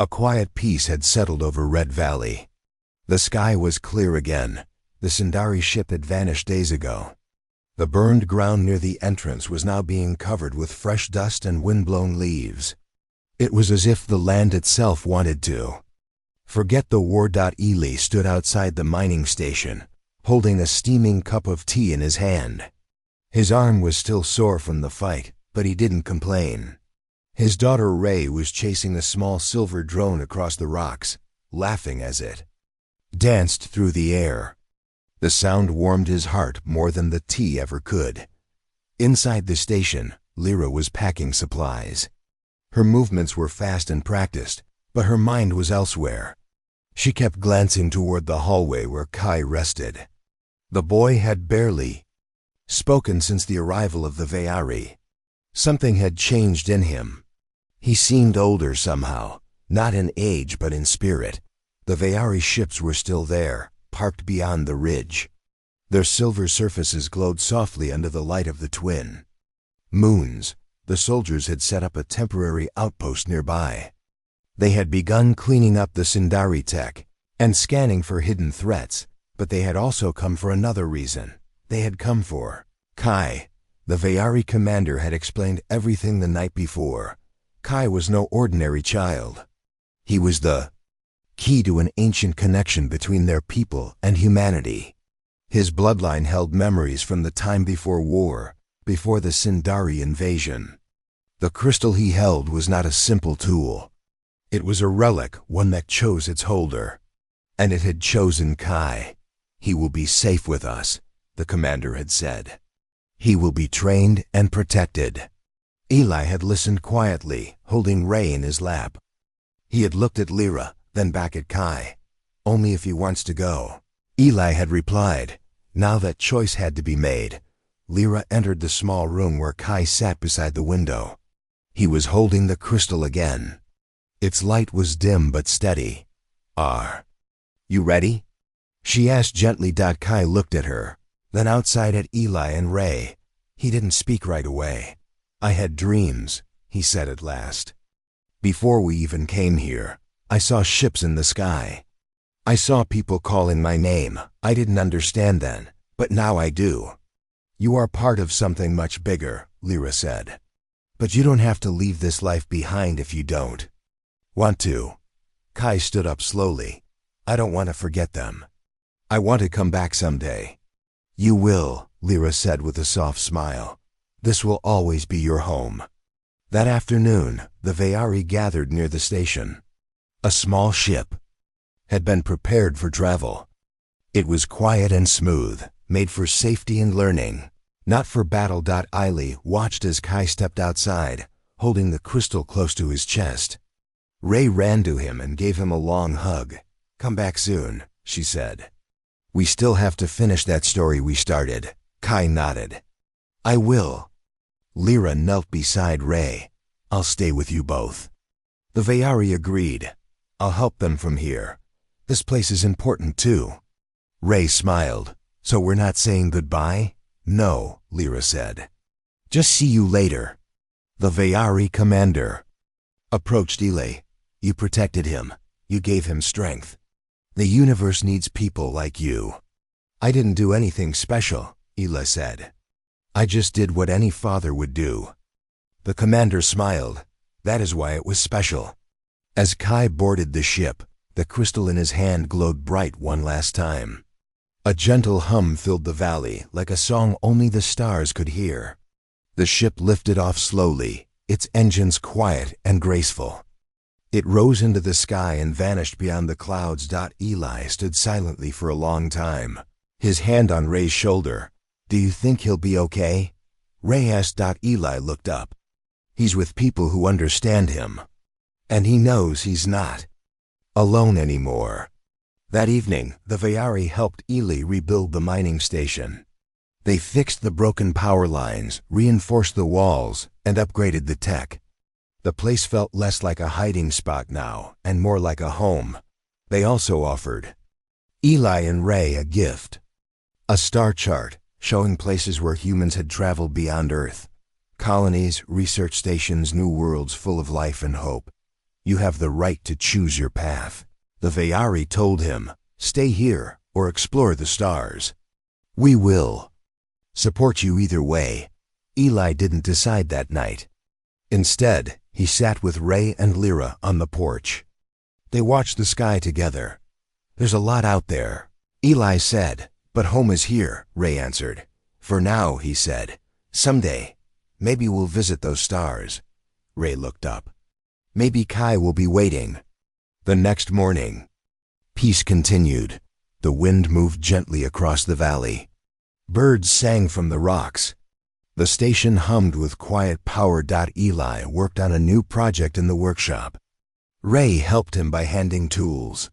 A quiet peace had settled over Red Valley. The sky was clear again. The Sindari ship had vanished days ago. The burned ground near the entrance was now being covered with fresh dust and wind-blown leaves. It was as if the land itself wanted to forget the war. Eli stood outside the mining station, holding a steaming cup of tea in his hand. His arm was still sore from the fight, but he didn't complain. His daughter Ray was chasing a small silver drone across the rocks, laughing as it danced through the air. The sound warmed his heart more than the tea ever could. Inside the station, Lyra was packing supplies. Her movements were fast and practiced, but her mind was elsewhere. She kept glancing toward the hallway where Kai rested. The boy had barely spoken since the arrival of the Vayari. Something had changed in him. He seemed older somehow, not in age but in spirit. The Vayari ships were still there, parked beyond the ridge. Their silver surfaces glowed softly under the light of the twin moons. The soldiers had set up a temporary outpost nearby. They had begun cleaning up the Sindari tech and scanning for hidden threats, but they had also come for another reason. They had come for Kai. The Vayari commander had explained everything the night before. Kai was no ordinary child. He was the key to an ancient connection between their people and humanity. His bloodline held memories from the time before war, before the Sindari invasion. The crystal he held was not a simple tool. It was a relic, one that chose its holder. And it had chosen Kai. He will be safe with us, the commander had said. He will be trained and protected. Eli had listened quietly, holding Ray in his lap. He had looked at Lyra, then back at Kai. Only if he wants to go, Eli had replied. Now that choice had to be made. Lyra entered the small room where Kai sat beside the window. He was holding the crystal again. Its light was dim but steady. "Are you ready?" she asked gently. Kai looked at her, then outside at Eli and Ray. He didn't speak right away. "I had dreams," he said at last. "Before we even came here, I saw ships in the sky. I saw people calling my name. I didn't understand then, but now I do." "You are part of something much bigger," Lyra said. "But you don't have to leave this life behind if you don't want to." Kai stood up slowly. "I don't want to forget them. I want to come back someday." "You will," Lyra said with a soft smile. "This will always be your home." That afternoon, the Vayari gathered near the station. A small ship had been prepared for travel. It was quiet and smooth, made for safety and learning, not for battle. Eli watched as Kai stepped outside, holding the crystal close to his chest. Ray ran to him and gave him a long hug. "Come back soon," she said. "We still have to finish that story we started." Kai nodded. "I will." Lyra knelt beside Ray. "I'll stay with you both." The Vayari agreed. "I'll help them from here. This place is important too." Ray smiled. "So we're not saying goodbye?" "No," Lyra said. "Just see you later." The Vayari commander approached Eli. "You protected him. You gave him strength. The universe needs people like you." "I didn't do anything special," Eli said. "I just did what any father would do." The commander smiled. "That is why it was special." As Kai boarded the ship, the crystal in his hand glowed bright one last time. A gentle hum filled the valley, like a song only the stars could hear. The ship lifted off slowly, its engines quiet and graceful. It rose into the sky and vanished beyond the clouds. Eli stood silently for a long time, his hand on Ray's shoulder. "Do you think he'll be okay?" Ray asked. Eli looked up. "He's with people who understand him. And he knows he's not alone anymore." That evening, the Vayari helped Eli rebuild the mining station. They fixed the broken power lines, reinforced the walls, and upgraded the tech. The place felt less like a hiding spot now, and more like a home. They also offered Eli and Ray a gift. A star chart, showing places where humans had traveled beyond Earth. Colonies, research stations, new worlds full of life and hope. You have the right to choose your path. The Vayari told him, stay here or explore the stars. We will support you either way. Eli didn't decide that night. Instead, he sat with Ray and Lyra on the porch. They watched the sky together. There's a lot out there, Eli said, but home is here, Ray answered. For now, he said. Someday, maybe we'll visit those stars. Ray looked up. Maybe Kai will be waiting. The next morning, peace continued. The wind moved gently across the valley. Birds sang from the rocks. The station hummed with quiet power. Eli worked on a new project in the workshop. Ray helped him by handing tools.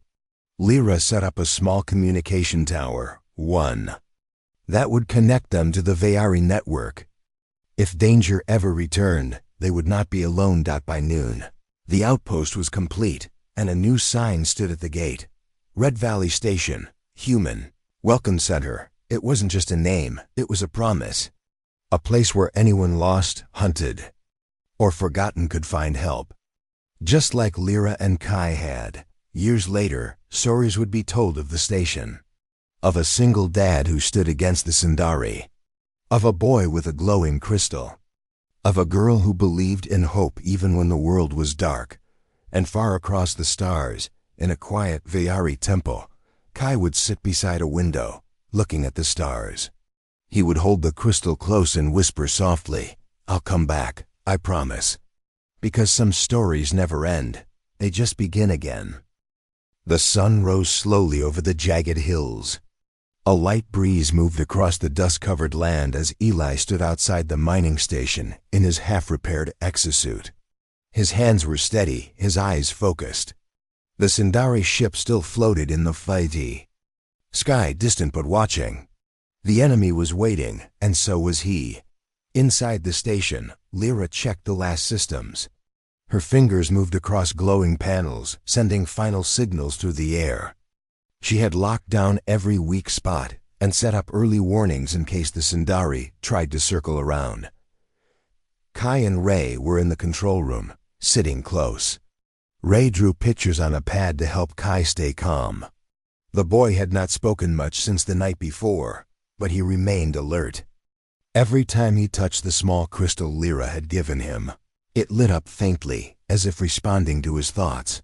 Lyra set up a small communication tower, one, that would connect them to the Vayari network. If danger ever returned, they would not be alone. By noon, the outpost was complete, and a new sign stood at the gate. Red Valley Station, Human, Welcome Center. It wasn't just a name, it was a promise. A place where anyone lost, hunted, or forgotten could find help. Just like Lyra and Kai had. Years later, stories would be told of the station. Of a single dad who stood against the Sundari. Of a boy with a glowing crystal. Of a girl who believed in hope even when the world was dark. And far across the stars, in a quiet Vayari temple, Kai would sit beside a window, looking at the stars. He would hold the crystal close and whisper softly, I'll come back, I promise. Because some stories never end, they just begin again. The sun rose slowly over the jagged hills. A light breeze moved across the dust-covered land as Eli stood outside the mining station in his half-repaired exosuit. His hands were steady, his eyes focused. The Sundari ship still floated in the fighty sky, distant but watching. The enemy was waiting, and so was he. Inside the station, Lyra checked the last systems. Her fingers moved across glowing panels, sending final signals through the air. She had locked down every weak spot and set up early warnings in case the Sundari tried to circle around. Kai and Ray were in the control room, sitting close. Ray drew pictures on a pad to help Kai stay calm. The boy had not spoken much since the night before, but he remained alert. Every time he touched the small crystal Lyra had given him, it lit up faintly, as if responding to his thoughts.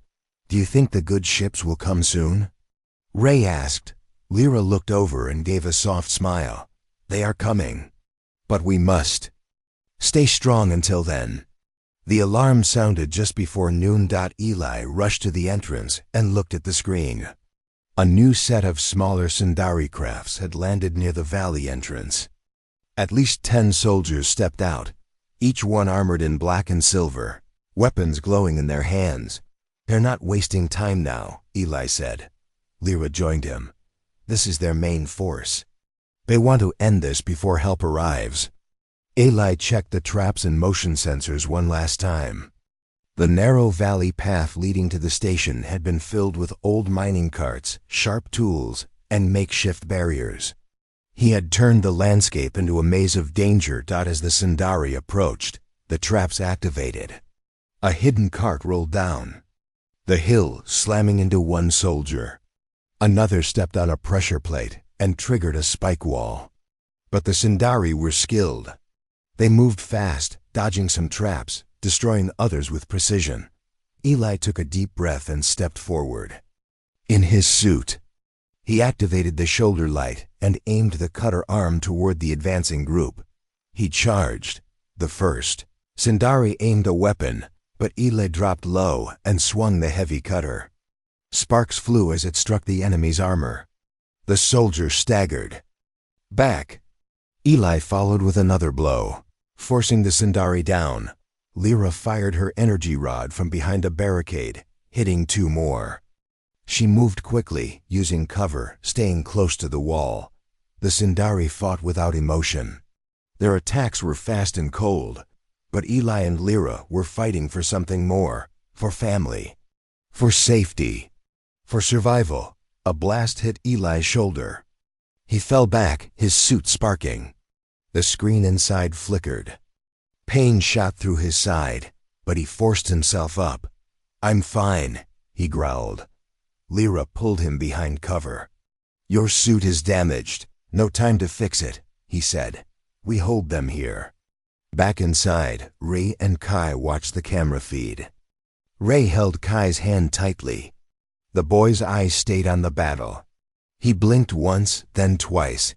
Do you think the good ships will come soon? Ray asked. Lyra looked over and gave a soft smile. They are coming. But we must stay strong until then. The alarm sounded just before noon. Eli rushed to the entrance and looked at the screen. A new set of smaller Sundari crafts had landed near the valley entrance. At least 10 soldiers stepped out, each one armored in black and silver, weapons glowing in their hands. They're not wasting time now, Eli said. Lyra joined him. This is their main force. They want to end this before help arrives. Eli checked the traps and motion sensors one last time. The narrow valley path leading to the station had been filled with old mining carts, sharp tools, and makeshift barriers. He had turned the landscape into a maze of danger. As the Sundari approached, the traps activated. A hidden cart rolled down the hill, slamming into one soldier. Another stepped on a pressure plate and triggered a spike wall. But the Sundari were skilled. They moved fast, dodging some traps, destroying others with precision. Eli took a deep breath and stepped forward. In his suit, he activated the shoulder light and aimed the cutter arm toward the advancing group. He charged. The first Sundari aimed a weapon, but Eli dropped low and swung the heavy cutter. Sparks flew as it struck the enemy's armor. The soldier staggered back. Eli followed with another blow, forcing the Sundari down. Lyra fired her energy rod from behind a barricade, hitting 2 more. She moved quickly, using cover, staying close to the wall. The Sundari fought without emotion. Their attacks were fast and cold, but Eli and Lyra were fighting for something more, for family, for safety, for survival. A blast hit Eli's shoulder. He fell back, his suit sparking. The screen inside flickered. Pain shot through his side, but he forced himself up. I'm fine, he growled. Lyra pulled him behind cover. Your suit is damaged. No time to fix it, he said. We hold them here. Back inside, Ray and Kai watched the camera feed. Ray held Kai's hand tightly. The boy's eyes stayed on the battle. He blinked once, then twice,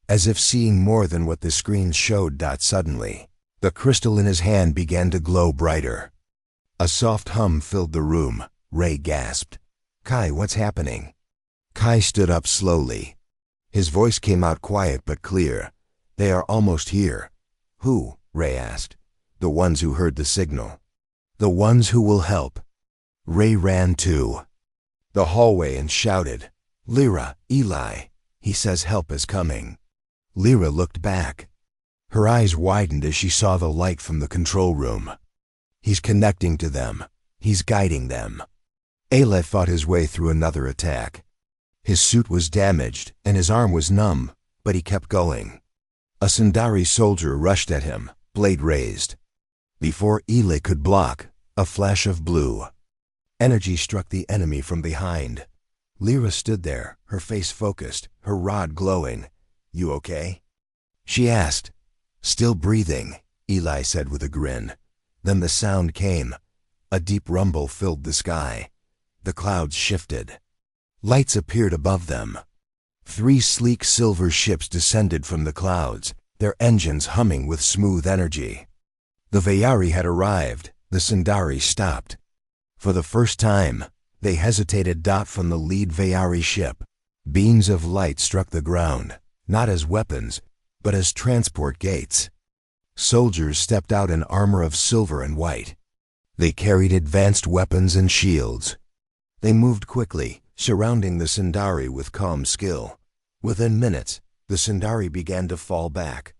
as if seeing more than what the screen showed. Suddenly, the crystal in his hand began to glow brighter. A soft hum filled the room. Ray gasped. Kai, what's happening? Kai stood up slowly. His voice came out quiet but clear. They are almost here. Who? Ray asked. The ones who heard the signal. The ones who will help. Ray ran to the hallway and shouted, Lyra, Eli. He says help is coming. Lyra looked back. Her eyes widened as she saw the light from the control room. He's connecting to them. He's guiding them. Eli fought his way through another attack. His suit was damaged and his arm was numb, but he kept going. A Sundari soldier rushed at him, blade raised. Before Eli could block, a flash of blue energy struck the enemy from behind. Lyra stood there, her face focused, her rod glowing. You okay? She asked. Still breathing, Eli said with a grin. Then the sound came. A deep rumble filled the sky. The clouds shifted. Lights appeared above them. 3 sleek silver ships descended from the clouds, their engines humming with smooth energy. The Vayari had arrived. The Sundari stopped. For the first time, they hesitated. From the lead Vayari ship, beams of light struck the ground, not as weapons, but as transport gates. Soldiers stepped out in armor of silver and white. They carried advanced weapons and shields. They moved quickly, surrounding the Sundari with calm skill. Within minutes, the Sundari began to fall back.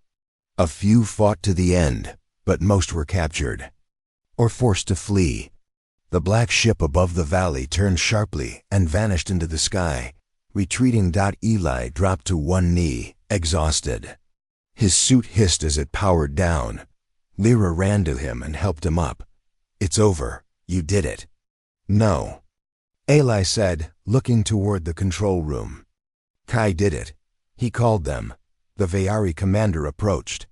A few fought to the end, but most were captured or forced to flee. The black ship above the valley turned sharply and vanished into the sky. Retreating. Eli dropped to one knee, exhausted. His suit hissed as it powered down. Lyra ran to him and helped him up. It's over. You did it. No, Eli said, looking toward the control room. Kai did it. He called them. The Vayari commander approached.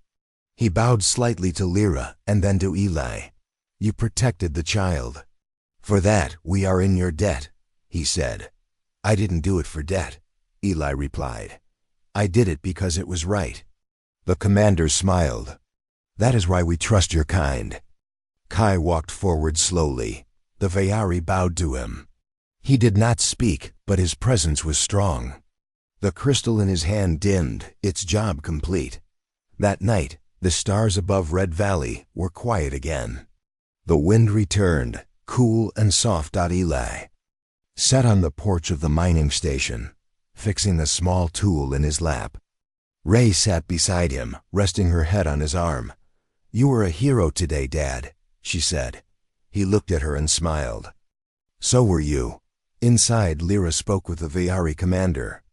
He bowed slightly to Lyra and then to Eli. You protected the child. For that, we are in your debt, he said. I didn't do it for debt, Eli replied. I did it because it was right. The commander smiled. That is why we trust your kind. Kai walked forward slowly. The Vayari bowed to him. He did not speak, but his presence was strong. The crystal in his hand dimmed, its job complete. That night, the stars above Red Valley were quiet again. The wind returned, cool and soft. Eli sat on the porch of the mining station, fixing a small tool in his lap. Ray sat beside him, resting her head on his arm. You were a hero today, Dad, she said. He looked at her and smiled. So were you. Inside, Lyra spoke with the Vayari commander.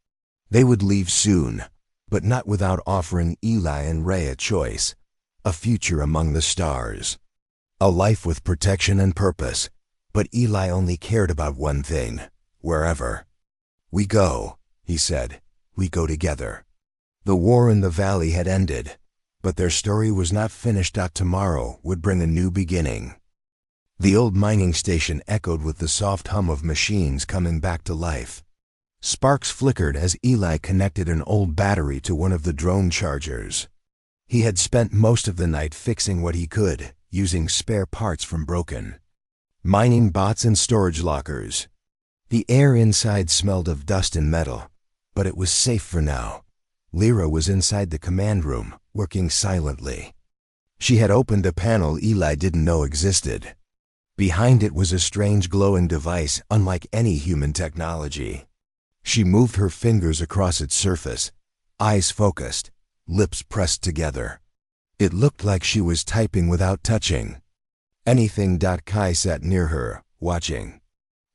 They would leave soon, but not without offering Eli and Ray a choice, a future among the stars, a life with protection and purpose. But Eli only cared about one thing, wherever. We go, he said. We go together. The war in the valley had ended, but their story was not finished. Tomorrow would bring a new beginning. The old mining station echoed with the soft hum of machines coming back to life. Sparks flickered as Eli connected an old battery to one of the drone chargers. He had spent most of the night fixing what he could, using spare parts from broken mining bots and storage lockers. The air inside smelled of dust and metal, but it was safe for now. Lyra was inside the command room, working silently. She had opened a panel Eli didn't know existed. Behind it was a strange glowing device unlike any human technology. She moved her fingers across its surface, eyes focused, lips pressed together. It looked like she was typing without touching. Anything. Kai sat near her, watching.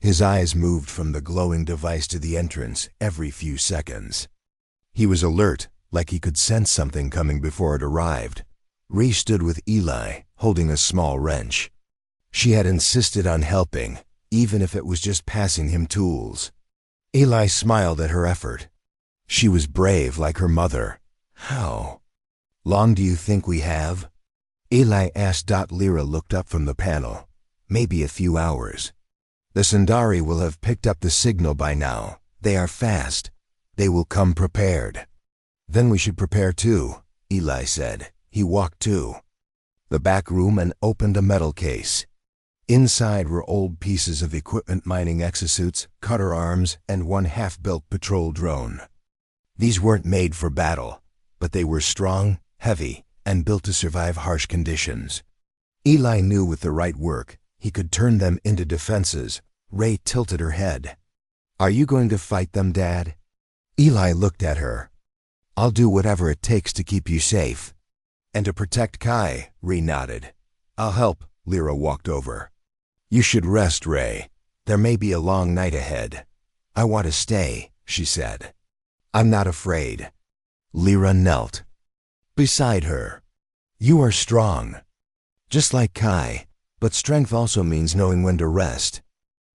His eyes moved from the glowing device to the entrance every few seconds. He was alert, like he could sense something coming before it arrived. Ree stood with Eli, holding a small wrench. She had insisted on helping, even if it was just passing him tools. Eli smiled at her effort. She was brave like her mother. How long do you think we have? Eli asked. Lyra looked up from the panel. Maybe a few hours. The Sundari will have picked up the signal by now. They are fast. They will come prepared. Then we should prepare too, Eli said. He walked to the back room and opened a metal case. Inside were old pieces of equipment, mining exosuits, cutter arms, and one half-built patrol drone. These weren't made for battle, but they were strong, heavy, and built to survive harsh conditions. Eli knew with the right work, he could turn them into defenses. Ray tilted her head. Are you going to fight them, Dad? Eli looked at her. I'll do whatever it takes to keep you safe. And to protect Kai, Ray nodded. I'll help. Lyra walked over. You should rest, Ray. There may be a long night ahead. I want to stay, she said. I'm not afraid. Lyra knelt beside her. You are strong, just like Kai, but strength also means knowing when to rest.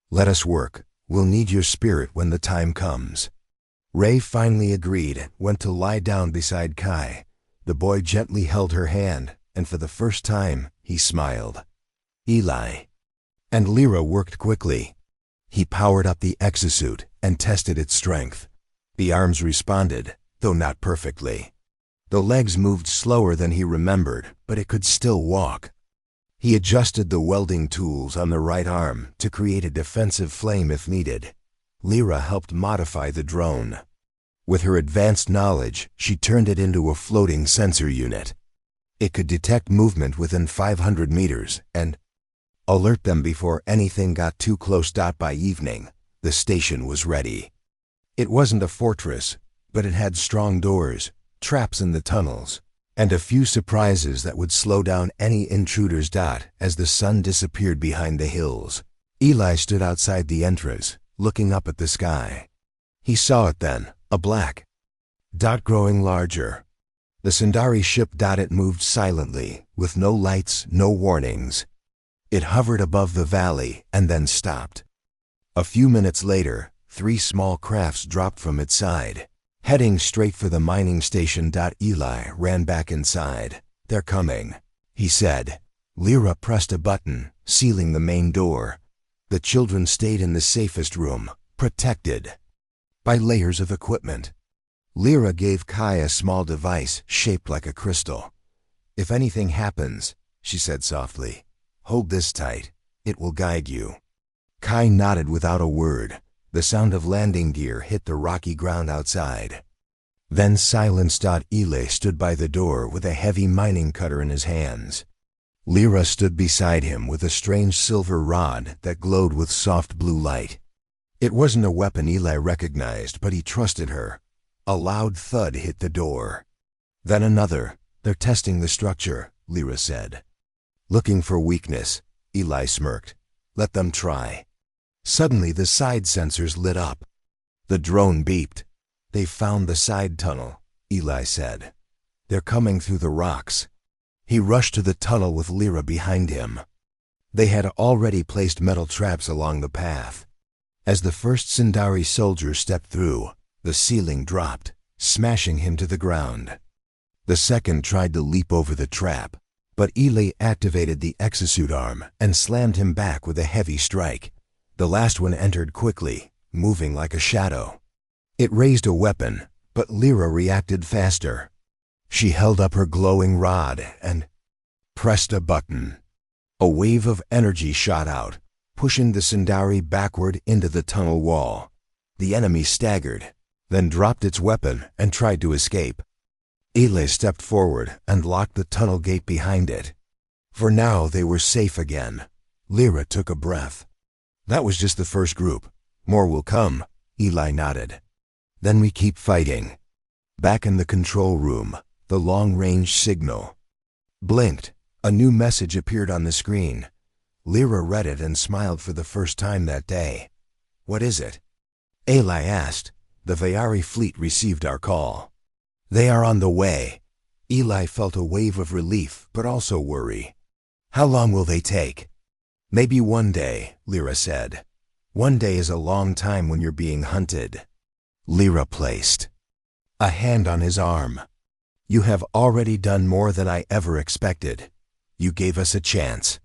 Let us work. We'll need your spirit when the time comes. Ray finally agreed and went to lie down beside Kai. The boy gently held her hand, and for the first time, he smiled. Eli and Lyra worked quickly. He powered up the exosuit and tested its strength. The arms responded, though not perfectly. The legs moved slower than he remembered, but it could still walk. He adjusted the welding tools on the right arm to create a defensive flame if needed. Lyra helped modify the drone. With her advanced knowledge, she turned it into a floating sensor unit. It could detect movement within 500 meters and alert them before anything got too close. By evening, the station was ready. It wasn't a fortress, but it had strong doors, traps in the tunnels, and a few surprises that would slow down any intruders. As the sun disappeared behind the hills, Eli stood outside the entrance, looking up at the sky. He saw it then, a black dot growing larger. The Sundari ship. It moved silently, with no lights, no warnings. It hovered above the valley and then stopped. A few minutes later, 3 small crafts dropped from its side, heading straight for the mining station. Eli ran back inside. They're coming, he said. Lyra pressed a button, sealing the main door. The children stayed in the safest room, protected by layers of equipment. Lyra gave Kai a small device shaped like a crystal. If anything happens, she said softly, hold this tight. It will guide you. Kai nodded without a word. The sound of landing gear hit the rocky ground outside. Then silence. Eli stood by the door with a heavy mining cutter in his hands. Lyra stood beside him with a strange silver rod that glowed with soft blue light. It wasn't a weapon Eli recognized, but he trusted her. A loud thud hit the door. Then another. They're testing the structure, Lyra said. Looking for weakness, Eli smirked. Let them try. Suddenly the side sensors lit up. The drone beeped. They found the side tunnel, Eli said. They're coming through the rocks. He rushed to the tunnel with Lyra behind him. They had already placed metal traps along the path. As the first Sundari soldier stepped through, the ceiling dropped, smashing him to the ground. The second tried to leap over the trap, but Eli activated the exosuit arm and slammed him back with a heavy strike. The last one entered quickly, moving like a shadow. It raised a weapon, but Lyra reacted faster. She held up her glowing rod and pressed a button. A wave of energy shot out, pushing the Sundari backward into the tunnel wall. The enemy staggered, then dropped its weapon and tried to escape. Eli stepped forward and locked the tunnel gate behind it. For now they were safe again. Lyra took a breath. That was just the first group. More will come, Eli nodded. Then we keep fighting. Back in the control room, the long-range signal blinked. A new message appeared on the screen. Lyra read it and smiled for the first time that day. What is it? Eli asked. The Vayari fleet received our call. They are on the way. Eli felt a wave of relief, but also worry. How long will they take? Maybe one day, Lyra said. One day is a long time when you're being hunted. Lyra placed a hand on his arm. You have already done more than I ever expected. You gave us a chance.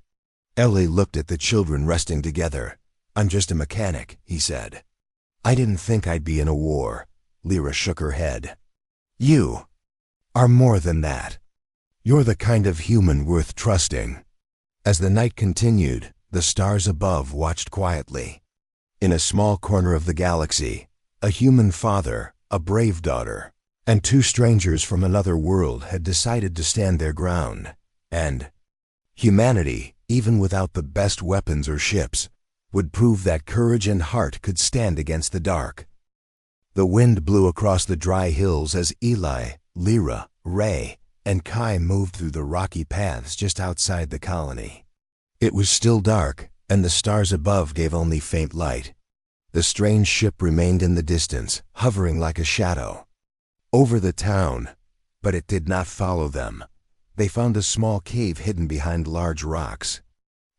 Ellie looked at the children resting together. I'm just a mechanic, he said. I didn't think I'd be in a war. Lyra shook her head. You are more than that. You're the kind of human worth trusting. As the night continued, the stars above watched quietly. In a small corner of the galaxy, a human father, a brave daughter, and two strangers from another world had decided to stand their ground. And humanity, even without the best weapons or ships, would prove that courage and heart could stand against the dark. The wind blew across the dry hills as Eli, Lyra, Ray, and Kai moved through the rocky paths just outside the colony. It was still dark, and the stars above gave only faint light. The strange ship remained in the distance, hovering like a shadow over the town, but it did not follow them. They found a small cave hidden behind large rocks.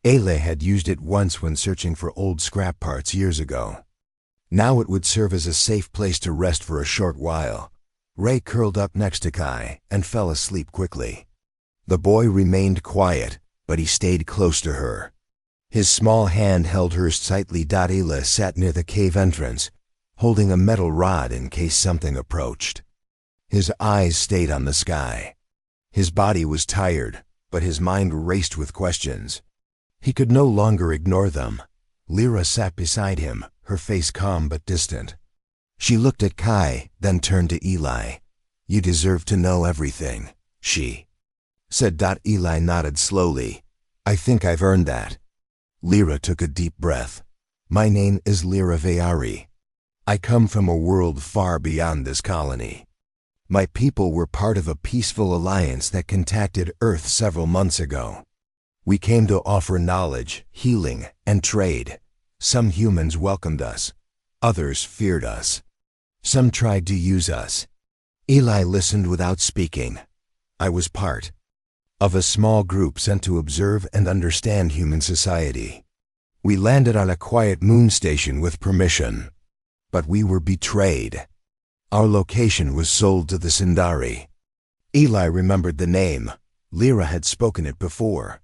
Ele had used it once when searching for old scrap parts years ago. Now it would serve as a safe place to rest for a short while. Ray curled up next to Kai and fell asleep quickly. The boy remained quiet, but he stayed close to her. His small hand held hers tightly. Ele sat near the cave entrance, holding a metal rod in case something approached. His eyes stayed on the sky. His body was tired, but his mind raced with questions. He could no longer ignore them. Lyra sat beside him, her face calm but distant. She looked at Kai, then turned to Eli. You deserve to know everything, she said. Eli nodded slowly. I think I've earned that. Lyra took a deep breath. My name is Lyra Vayari. I come from a world far beyond this colony. My people were part of a peaceful alliance that contacted Earth several months ago. We came to offer knowledge, healing, and trade. Some humans welcomed us. Others feared us. Some tried to use us. Eli listened without speaking. I was part of a small group sent to observe and understand human society. We landed on a quiet moon station with permission. But we were betrayed. Our location was sold to the Sindari. Eli remembered the name. Lyra had spoken it before.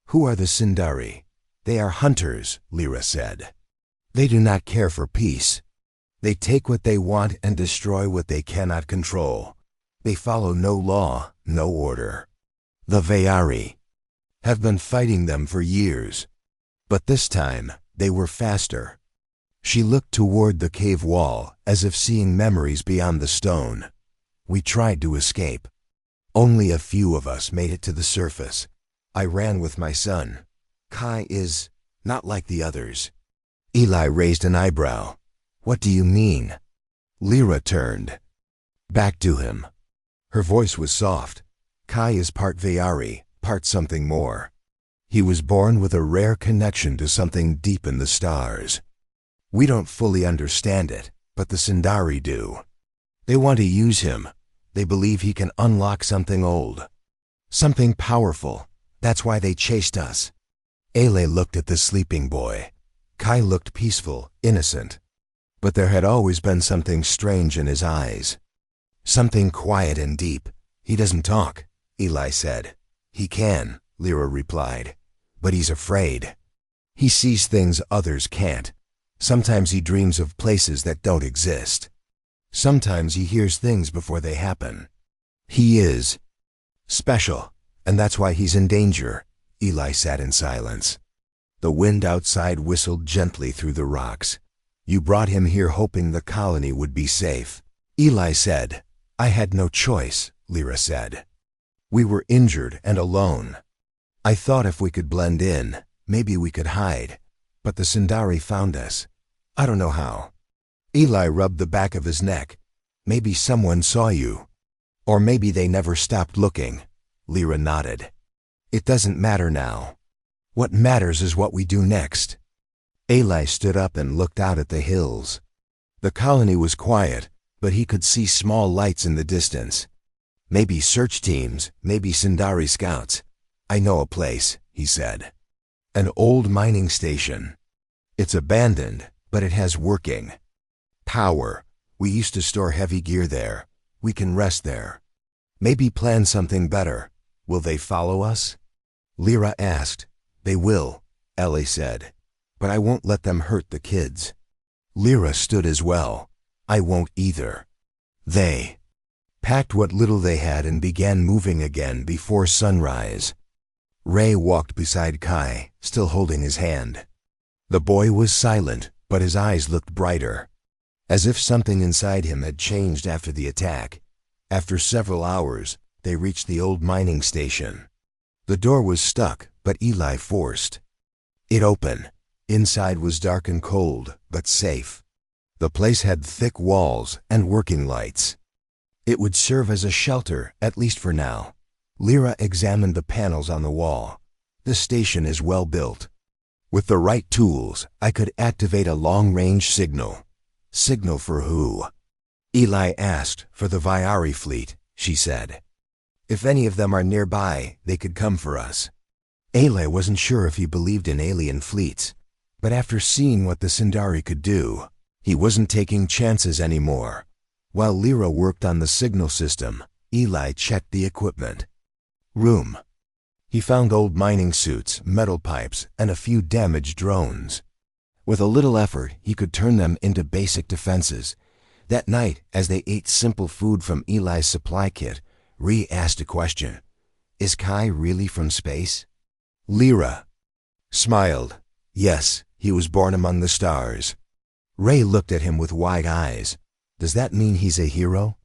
Who are the Sindari? They are hunters, Lyra said. They do not care for peace. They take what they want and destroy what they cannot control. They follow no law, no order. The Vayari have been fighting them for years. But this time, they were faster. She looked toward the cave wall, as if seeing memories beyond the stone. We tried to escape. Only a few of us made it to the surface. I ran with my son. Kai is not like the others. Eli raised an eyebrow. What do you mean? Lyra turned back to him. Her voice was soft. Kai is part Vayari, part something more. He was born with a rare connection to something deep in the stars. We don't fully understand it, but the Sindari do. They want to use him. They believe he can unlock something old, something powerful. That's why they chased us. Ele looked at the sleeping boy. Kai looked peaceful, innocent. But there had always been something strange in his eyes. Something quiet and deep. He doesn't talk, Eli said. He can, Lyra replied. But he's afraid. He sees things others can't. Sometimes he dreams of places that don't exist. Sometimes he hears things before they happen. He is special, and that's why he's in danger. Eli sat in silence. The wind outside whistled gently through the rocks. You brought him here hoping the colony would be safe. Eli said. I had no choice, Lyra said. We were injured and alone. I thought if we could blend in, maybe we could hide. But the Sindari found us. I don't know how. Eli rubbed the back of his neck. Maybe someone saw you. Or maybe they never stopped looking. Lyra nodded. It doesn't matter now. What matters is what we do next. Eli stood up and looked out at the hills. The colony was quiet, but he could see small lights in the distance. Maybe search teams, maybe Sindari scouts. I know a place, he said. An old mining station. It's abandoned, but it has working power. We used to store heavy gear there. We can rest there. Maybe plan something better. Will they follow us? Lyra asked. They will, Ellie said. But I won't let them hurt the kids. Lyra stood as well. I won't either. They packed what little they had and began moving again before sunrise. Ray walked beside Kai, still holding his hand. The boy was silent, but his eyes looked brighter, as if something inside him had changed after the attack. After several hours, they reached the old mining station. The door was stuck, but Eli forced it open. Inside was dark and cold, but safe. The place had thick walls and working lights. It would serve as a shelter, at least for now. Lyra examined the panels on the wall. The station is well built. With the right tools, I could activate a long-range signal. Signal for who? Eli asked. For the Viari fleet, she said. If any of them are nearby, they could come for us. Eli wasn't sure if he believed in alien fleets, but after seeing what the Sindari could do, he wasn't taking chances anymore. While Lyra worked on the signal system, Eli checked the equipment room. He found old mining suits, metal pipes, and a few damaged drones. With a little effort, he could turn them into basic defenses. That night, as they ate simple food from Eli's supply kit, Ree asked a question. Is Kai really from space? Lyra smiled. Yes, he was born among the stars. Ray looked at him with wide eyes. Does that mean he's a hero?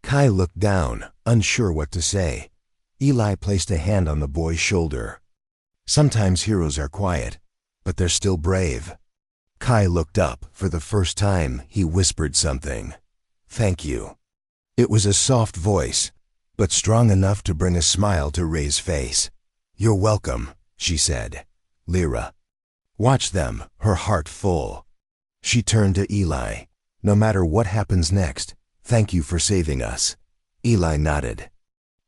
Kai looked down, unsure what to say. Eli placed a hand on the boy's shoulder. Sometimes heroes are quiet, but they're still brave. Kai looked up. For the first time, he whispered something. Thank you. It was a soft voice, but strong enough to bring a smile to Ray's face. You're welcome, she said. Lyra watched them, her heart full. She turned to Eli. No matter what happens next, thank you for saving us. Eli nodded.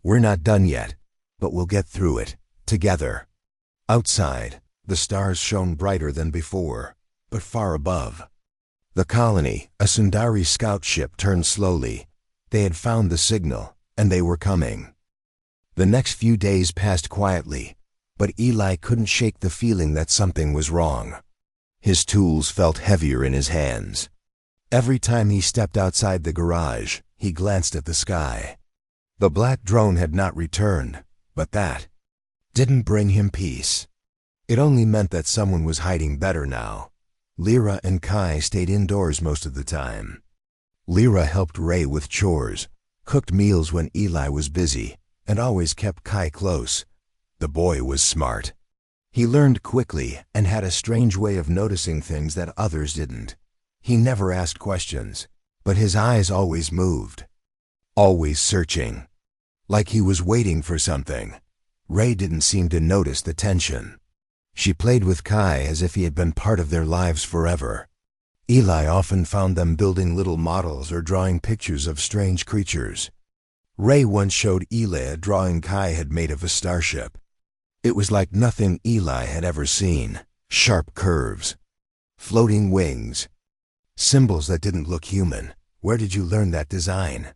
We're not done yet, but we'll get through it, together. Outside, the stars shone brighter than before, but far above. The colony, a Sundari scout ship, turned slowly. They had found the signal, and they were coming. The next few days passed quietly, but Eli couldn't shake the feeling that something was wrong. His tools felt heavier in his hands. Every time he stepped outside the garage, he glanced at the sky. The black drone had not returned, but that didn't bring him peace. It only meant that someone was hiding better now. Lyra and Kai stayed indoors most of the time. Lyra helped Ray with chores, cooked meals when Eli was busy, and always kept Kai close. The boy was smart. He learned quickly and had a strange way of noticing things that others didn't. He never asked questions, but his eyes always moved, always searching, like he was waiting for something. Ray didn't seem to notice the tension. She played with Kai as if he had been part of their lives forever. Eli often found them building little models or drawing pictures of strange creatures. Ray once showed Eli a drawing Kai had made of a starship. It was like nothing Eli had ever seen. Sharp curves, floating wings, symbols that didn't look human. Where did you learn that design?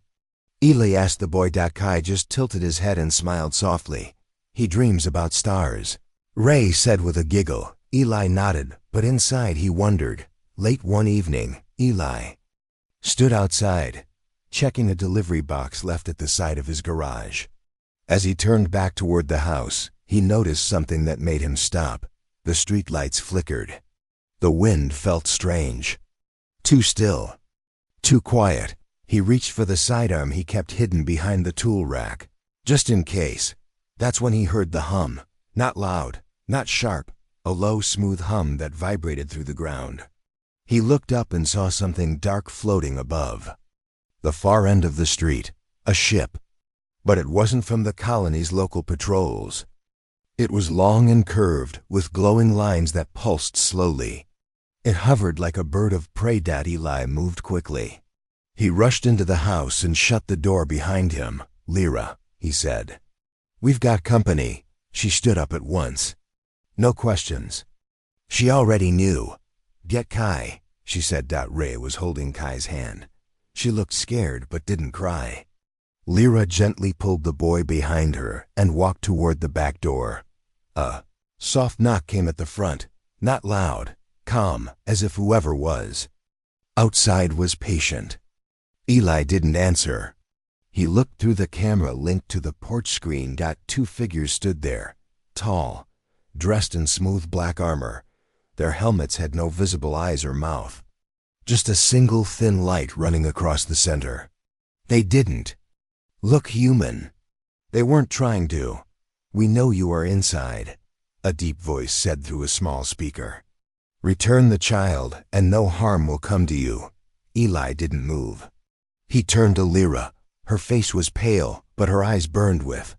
Eli asked the boy. Kai just tilted his head and smiled softly. He dreams about stars. Ray said with a giggle. Eli nodded, but inside he wondered. Late one evening, Eli stood outside, checking a delivery box left at the side of his garage. As he turned back toward the house, he noticed something that made him stop. The streetlights flickered. The wind felt strange. Too still. Too quiet. He reached for the sidearm he kept hidden behind the tool rack, just in case. That's when he heard the hum. Not loud, not sharp, a low, smooth hum that vibrated through the ground. He looked up and saw something dark floating above. The far end of the street, a ship. But it wasn't from the colony's local patrols. It was long and curved, with glowing lines that pulsed slowly. It hovered like a bird of prey. Eli moved quickly. He rushed into the house and shut the door behind him. Lyra, he said. We've got company. She stood up at once. No questions. She already knew. Get Kai, she said. Ray was holding Kai's hand. She looked scared but didn't cry. Lyra gently pulled the boy behind her and walked toward the back door. A soft knock came at the front, not loud, calm, as if whoever was outside was patient. Eli didn't answer. He looked through the camera linked to the porch screen. Two figures stood there, tall, dressed in smooth black armor. Their helmets had no visible eyes or mouth. Just a single thin light running across the center. They didn't look human. They weren't trying to. We know you are inside, a deep voice said through a small speaker. Return the child, and no harm will come to you. Eli didn't move. He turned to Lyra. Her face was pale, but her eyes burned with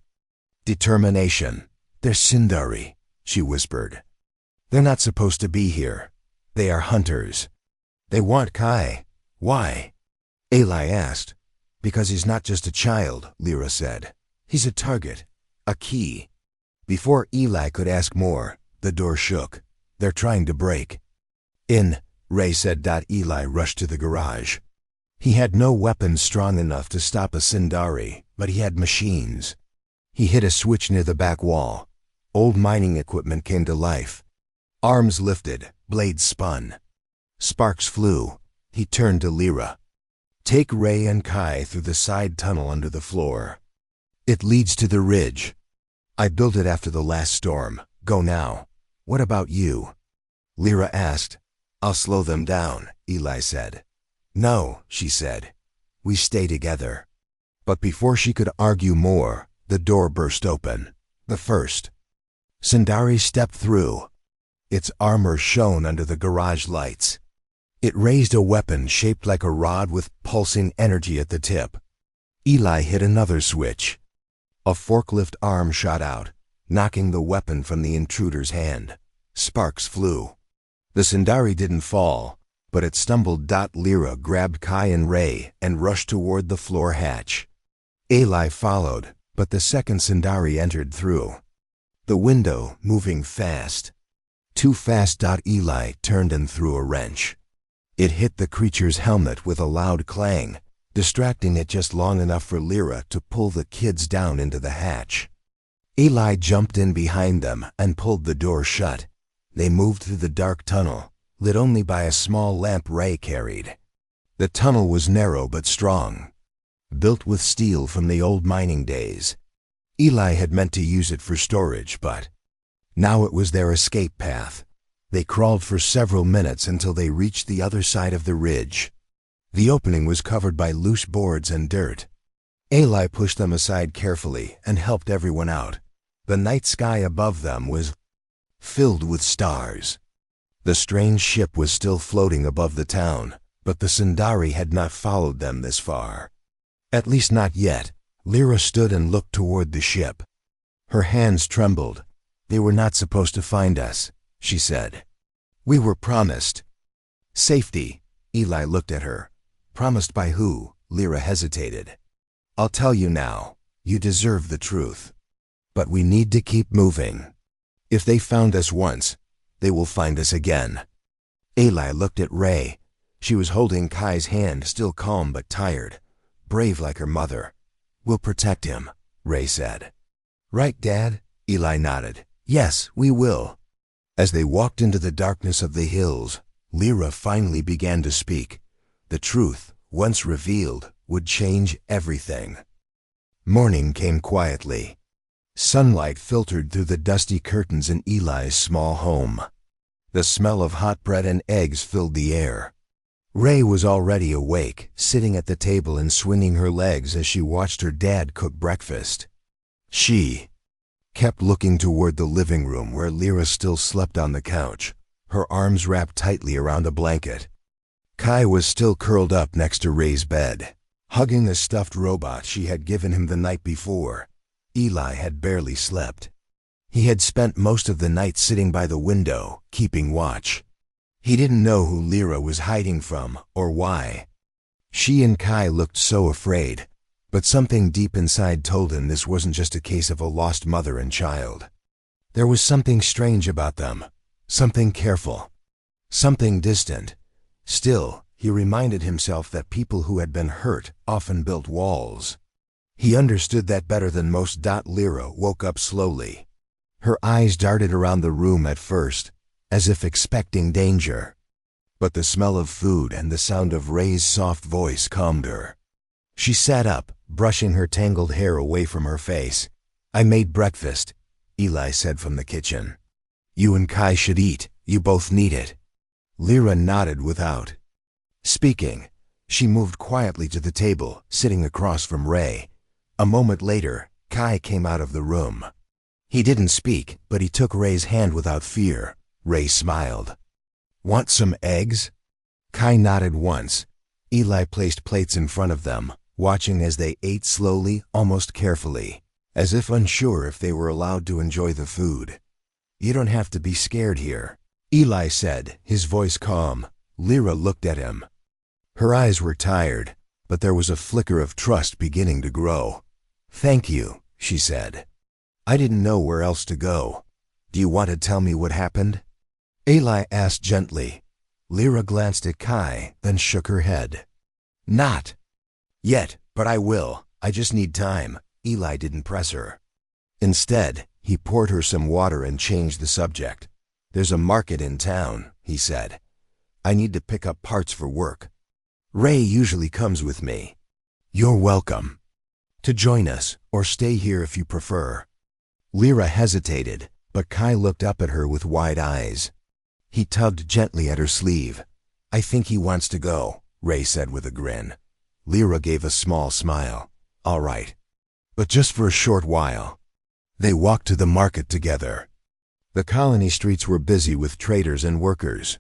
determination. They're Sindari, she whispered. They're not supposed to be here. They are hunters. They want Kai. Why? Eli asked. Because he's not just a child, Lyra said. He's a target, a key. Before Eli could ask more, the door shook. They're trying to break in, Ray said. Eli rushed to the garage. He had no weapons strong enough to stop a Sindari, but he had machines. He hit a switch near the back wall. Old mining equipment came to life. Arms lifted, blades spun. Sparks flew. He turned to Lyra. Take Ray and Kai through the side tunnel under the floor. It leads to the ridge. I built it after the last storm. Go now. What about you? Lyra asked. I'll slow them down, Eli said. No, she said. We stay together. But before she could argue more, the door burst open. The first Sindari stepped through. Its armor shone under the garage lights. It raised a weapon shaped like a rod with pulsing energy at the tip. Eli hit another switch. A forklift arm shot out, knocking the weapon from the intruder's hand. Sparks flew. The Sindari didn't fall, but it stumbled. Lyra grabbed Kai and Ray and rushed toward the floor hatch. Eli followed, but the second Sindari entered through the window, moving fast. Too fast. Eli turned and threw a wrench. It hit the creature's helmet with a loud clang, distracting it just long enough for Lyra to pull the kids down into the hatch. Eli jumped in behind them and pulled the door shut. They moved through the dark tunnel, lit only by a small lamp Ray carried. The tunnel was narrow but strong, built with steel from the old mining days. Eli had meant to use it for storage, but now it was their escape path. They crawled for several minutes until they reached the other side of the ridge. The opening was covered by loose boards and dirt. Eli pushed them aside carefully and helped everyone out. The night sky above them was filled with stars. The strange ship was still floating above the town, but the Sindari had not followed them this far. At least not yet. Lyra stood and looked toward the ship. Her hands trembled. They were not supposed to find us, she said. We were promised safety. Eli looked at her. Promised by who? Lyra hesitated. I'll tell you now. You deserve the truth. But we need to keep moving. If they found us once, they will find us again. Eli looked at Ray. She was holding Kai's hand, still calm but tired, brave like her mother. We'll protect him, Ray said. Right, Dad? Eli nodded. Yes, we will. As they walked into the darkness of the hills, Lyra finally began to speak. The truth, once revealed, would change everything. Morning came quietly. Sunlight filtered through the dusty curtains in Eli's small home. The smell of hot bread and eggs filled the air. Ray was already awake, sitting at the table and swinging her legs as she watched her dad cook breakfast. She kept looking toward the living room where Lyra still slept on the couch, her arms wrapped tightly around a blanket. Kai was still curled up next to Ray's bed, hugging the stuffed robot she had given him the night before. Eli had barely slept. He had spent most of the night sitting by the window, keeping watch. He didn't know who Lyra was hiding from or why. She and Kai looked so afraid, but something deep inside told him this wasn't just a case of a lost mother and child. There was something strange about them, something careful, something distant. Still, he reminded himself that people who had been hurt often built walls. He understood that better than most. Lyra woke up slowly. Her eyes darted around the room at first, as if expecting danger. But the smell of food and the sound of Ray's soft voice calmed her. She sat up, brushing her tangled hair away from her face. "I made breakfast," Eli said from the kitchen. "You and Kai should eat. You both need it." Lyra nodded without speaking. She moved quietly to the table, sitting across from Ray. A moment later, Kai came out of the room. He didn't speak, but he took Ray's hand without fear. Ray smiled. "Want some eggs?" Kai nodded once. Eli placed plates in front of them, watching as they ate slowly, almost carefully, as if unsure if they were allowed to enjoy the food. "You don't have to be scared here," Eli said, his voice calm. Lyra looked at him. Her eyes were tired, but there was a flicker of trust beginning to grow. "Thank you," she said. "I didn't know where else to go. Do you want to tell me what happened?" Eli asked gently. Lyra glanced at Kai, then shook her head. "Not yet, but I will. I just need time." Eli didn't press her. Instead, he poured her some water and changed the subject. "There's a market in town," he said. "I need to pick up parts for work. Ray usually comes with me. You're welcome to join us, or stay here if you prefer." Lyra hesitated, but Kai looked up at her with wide eyes. He tugged gently at her sleeve. "I think he wants to go," Ray said with a grin. Lyra gave a small smile. "All right, but just for a short while." They walked to the market together. The colony streets were busy with traders and workers.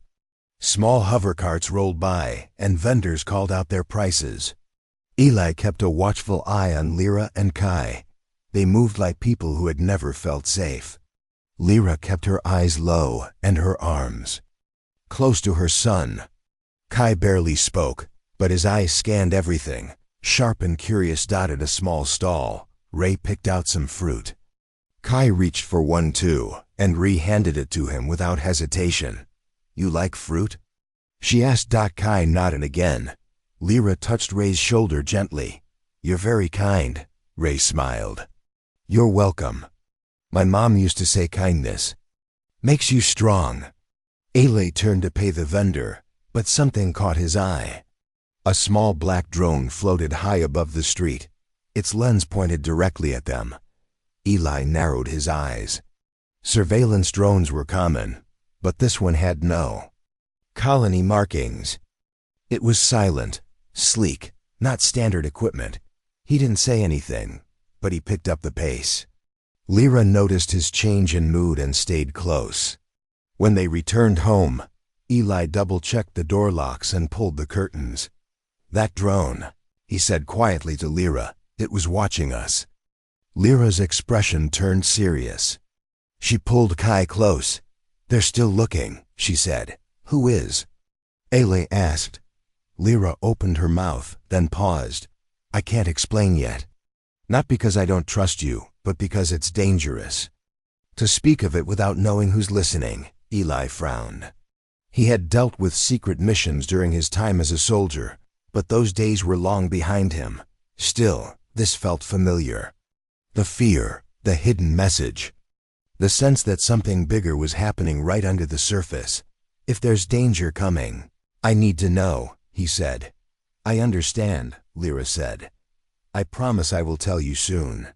Small hover carts rolled by, and vendors called out their prices. Eli kept a watchful eye on Lyra and Kai. They moved like people who had never felt safe. Lyra kept her eyes low and her arms close to her son. Kai barely spoke, but his eyes scanned everything. Sharp and curious. At a small stall, Ray picked out some fruit. Kai reached for one too, and handed it to him without hesitation. "You like fruit?" she asked. Kai nodded again. Lyra touched Ray's shoulder gently. "You're very kind," Ray smiled. "You're welcome. My mom used to say kindness makes you strong." Eli turned to pay the vendor, but something caught his eye. A small black drone floated high above the street. Its lens pointed directly at them. Eli narrowed his eyes. Surveillance drones were common, but this one had no colony markings. It was silent, sleek, not standard equipment. He didn't say anything, but he picked up the pace. Lyra noticed his change in mood and stayed close. When they returned home, Eli double-checked the door locks and pulled the curtains. "That drone," he said quietly to Lyra. "It was watching us." Lyra's expression turned serious. She pulled Kai close. "They're still looking," she said. "Who is?" Eli asked. Lyra opened her mouth, then paused. "I can't explain yet. Not because I don't trust you, but because it's dangerous to speak of it without knowing who's listening." Eli frowned. He had dealt with secret missions during his time as a soldier, but those days were long behind him. Still, this felt familiar. The fear, the hidden message, the sense that something bigger was happening right under the surface. "If there's danger coming, I need to know," he said. "I understand," Lyra said. "I promise I will tell you soon.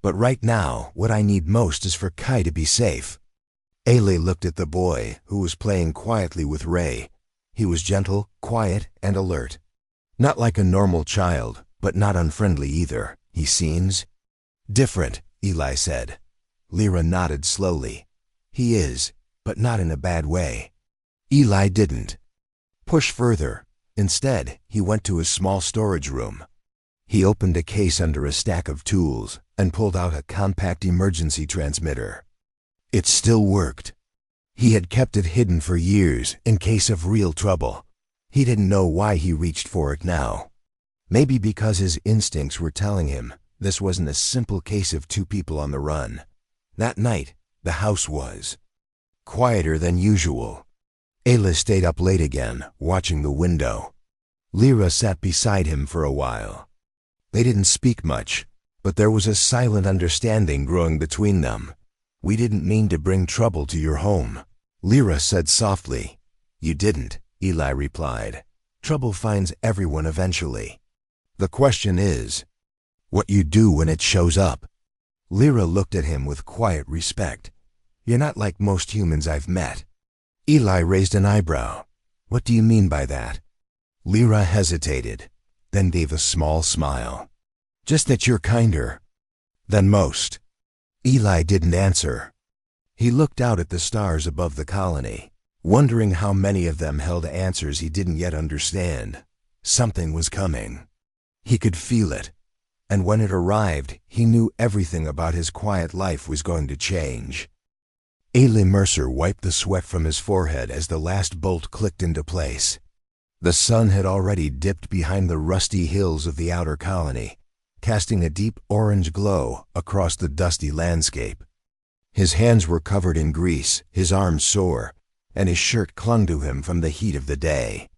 But right now, what I need most is for Kai to be safe." Eli looked at the boy, who was playing quietly with Ray. He was gentle, quiet, and alert. Not like a normal child, but not unfriendly either. "He seems different," Eli said. Lyra nodded slowly. "He is, but not in a bad way." Eli didn't push further. Instead, he went to his small storage room. He opened a case under a stack of tools and pulled out a compact emergency transmitter. It still worked. He had kept it hidden for years in case of real trouble. He didn't know why he reached for it now. Maybe because his instincts were telling him this wasn't a simple case of two people on the run. That night, The house was quieter than usual. Ayla stayed up late again, watching the window. Lyra sat beside him for a while. They didn't speak much, but there was a silent understanding growing between them. "We didn't mean to bring trouble to your home," Lyra said softly. "You didn't," Eli replied. "Trouble finds everyone eventually. The question is, what you do when it shows up." Lyra looked at him with quiet respect. "You're not like most humans I've met." Eli raised an eyebrow. "What do you mean by that?" Lyra hesitated, then gave a small smile. "Just that you're kinder than most." Eli didn't answer. He looked out at the stars above the colony, wondering how many of them held answers he didn't yet understand. Something was coming. He could feel it, and when it arrived, he knew everything about his quiet life was going to change. Ailey Mercer wiped the sweat from his forehead as the last bolt clicked into place. The sun had already dipped behind the rusty hills of the outer colony, casting a deep orange glow across the dusty landscape. His hands were covered in grease, his arms sore, and his shirt clung to him from the heat of the day.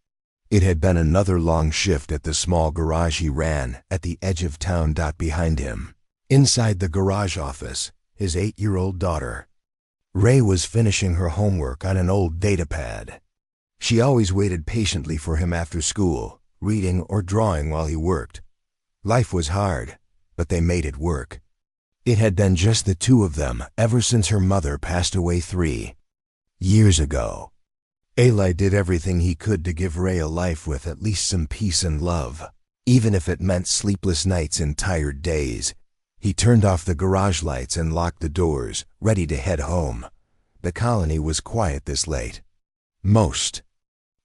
It had been another long shift at the small garage he ran at the edge of town. Behind him, inside the garage office, his 8-year-old daughter, Ray, was finishing her homework on an old datapad. She always waited patiently for him after school, reading or drawing while he worked. Life was hard, but they made it work. It had been just the two of them ever since her mother passed away 3 years ago. Eli did everything he could to give Ray a life with at least some peace and love, even if it meant sleepless nights and tired days. He turned off the garage lights and locked the doors, ready to head home. The colony was quiet this late. Most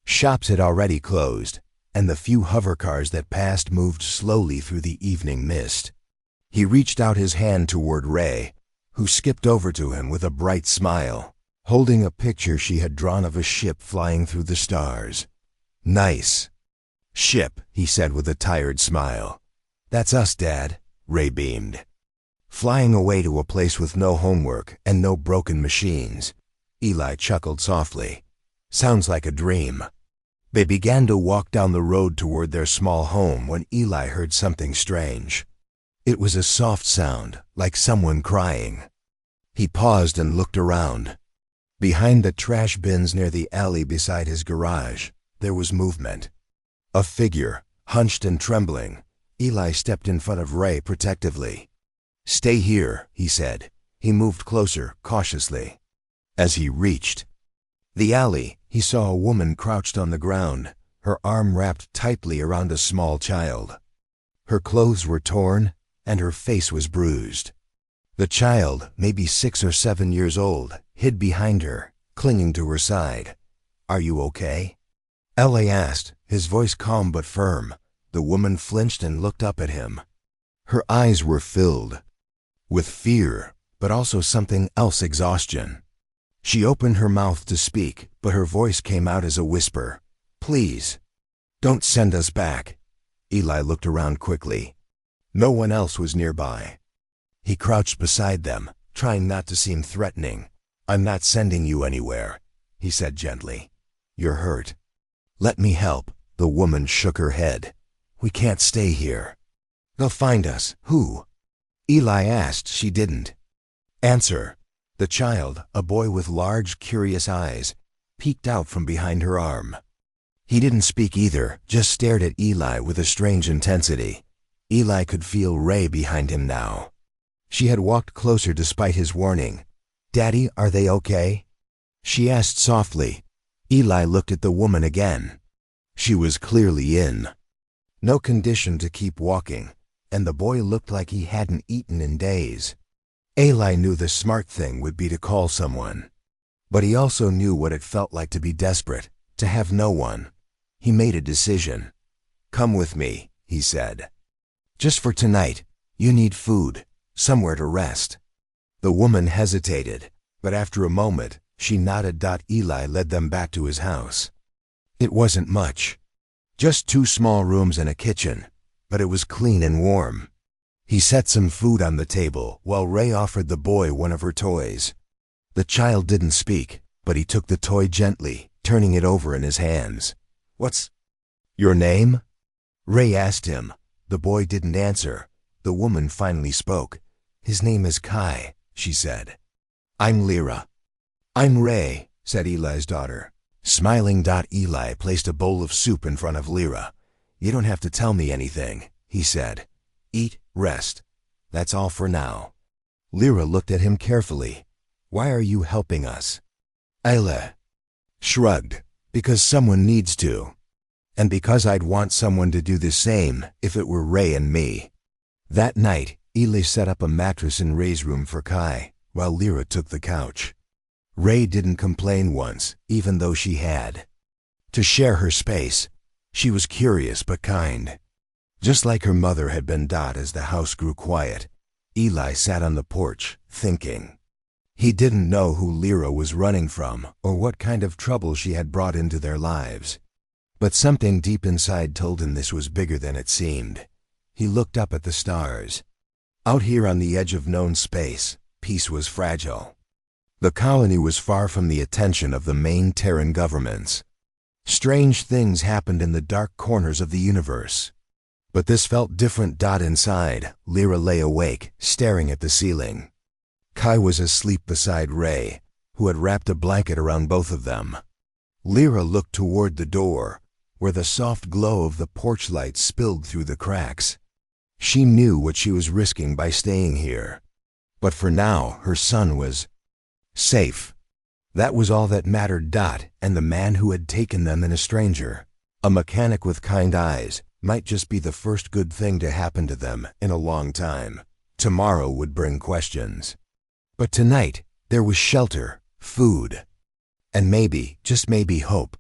shops had already closed, and the few hover cars that passed moved slowly through the evening mist. He reached out his hand toward Ray, who skipped over to him with a bright smile, holding a picture she had drawn of a ship flying through the stars. "Nice ship," he said with a tired smile. "That's us, Dad," Ray beamed. "Flying away to a place with no homework and no broken machines." Eli chuckled softly. "Sounds like a dream." They began to walk down the road toward their small home when Eli heard something strange. It was a soft sound, like someone crying. He paused and looked around. Behind the trash bins near the alley beside his garage, there was movement. A figure, hunched and trembling. Eli stepped in front of Ray protectively. "Stay here," he said. He moved closer, cautiously. As he reached the alley, he saw a woman crouched on the ground, her arm wrapped tightly around a small child. Her clothes were torn, and her face was bruised. The child, maybe 6 or 7 years old, hid behind her, clinging to her side. "Are you okay?" Ellie asked, his voice calm but firm. The woman flinched and looked up at him. Her eyes were filled with fear, but also something else, exhaustion. She opened her mouth to speak, but her voice came out as a whisper. "Please, don't send us back." Eli looked around quickly. No one else was nearby. He crouched beside them, trying not to seem threatening. "I'm not sending you anywhere," he said gently. "You're hurt." "Let me help." The woman shook her head. "We can't stay here." "They'll find us." "Who?" Eli asked. She didn't answer. The child, a boy with large, curious eyes, peeked out from behind her arm. He didn't speak either, just stared at Eli with a strange intensity. Eli could feel Ray behind him now. She had walked closer despite his warning. "Daddy, are they okay?" she asked softly. Eli looked at the woman again. She was clearly in no condition to keep walking, and the boy looked like he hadn't eaten in days. Eli knew the smart thing would be to call someone, but he also knew what it felt like to be desperate, to have no one. He made a decision. "Come with me," he said. "Just for tonight. You need food, somewhere to rest." The woman hesitated, but after a moment, she nodded. Eli led them back to his house. It wasn't much. Just 2 small rooms and a kitchen, but it was clean and warm. He set some food on the table while Ray offered the boy one of her toys. The child didn't speak, but he took the toy gently, turning it over in his hands. "What's your name?" Ray asked him. The boy didn't answer. The woman finally spoke. "His name is Kai," she said. "I'm Lyra." "I'm Ray," said Eli's daughter. Smiling, Eli placed a bowl of soup in front of Lyra. "You don't have to tell me anything," he said. "Eat, rest. That's all for now." Lyra looked at him carefully. "Why are you helping us?" Eli shrugged. "Because someone needs to. And because I'd want someone to do the same if it were Ray and me." That night, Eli set up a mattress in Ray's room for Kai, while Lyra took the couch. Ray didn't complain once, even though she had to share her space. She was curious but kind. Just like her mother had been. As the house grew quiet, Eli sat on the porch, thinking. He didn't know who Lyra was running from or what kind of trouble she had brought into their lives. But something deep inside told him this was bigger than it seemed. He looked up at the stars. Out here on the edge of known space, peace was fragile. The colony was far from the attention of the main Terran governments. Strange things happened in the dark corners of the universe. But this felt different. Inside, Lyra lay awake, staring at the ceiling. Kai was asleep beside Ray, who had wrapped a blanket around both of them. Lyra looked toward the door, where the soft glow of the porch light spilled through the cracks. She knew what she was risking by staying here. But for now, her son was safe. That was all that mattered. And the man who had taken them in, a stranger, a mechanic with kind eyes, might just be the first good thing to happen to them in a long time. Tomorrow would bring questions. But tonight, there was shelter, food, and maybe, just maybe, hope.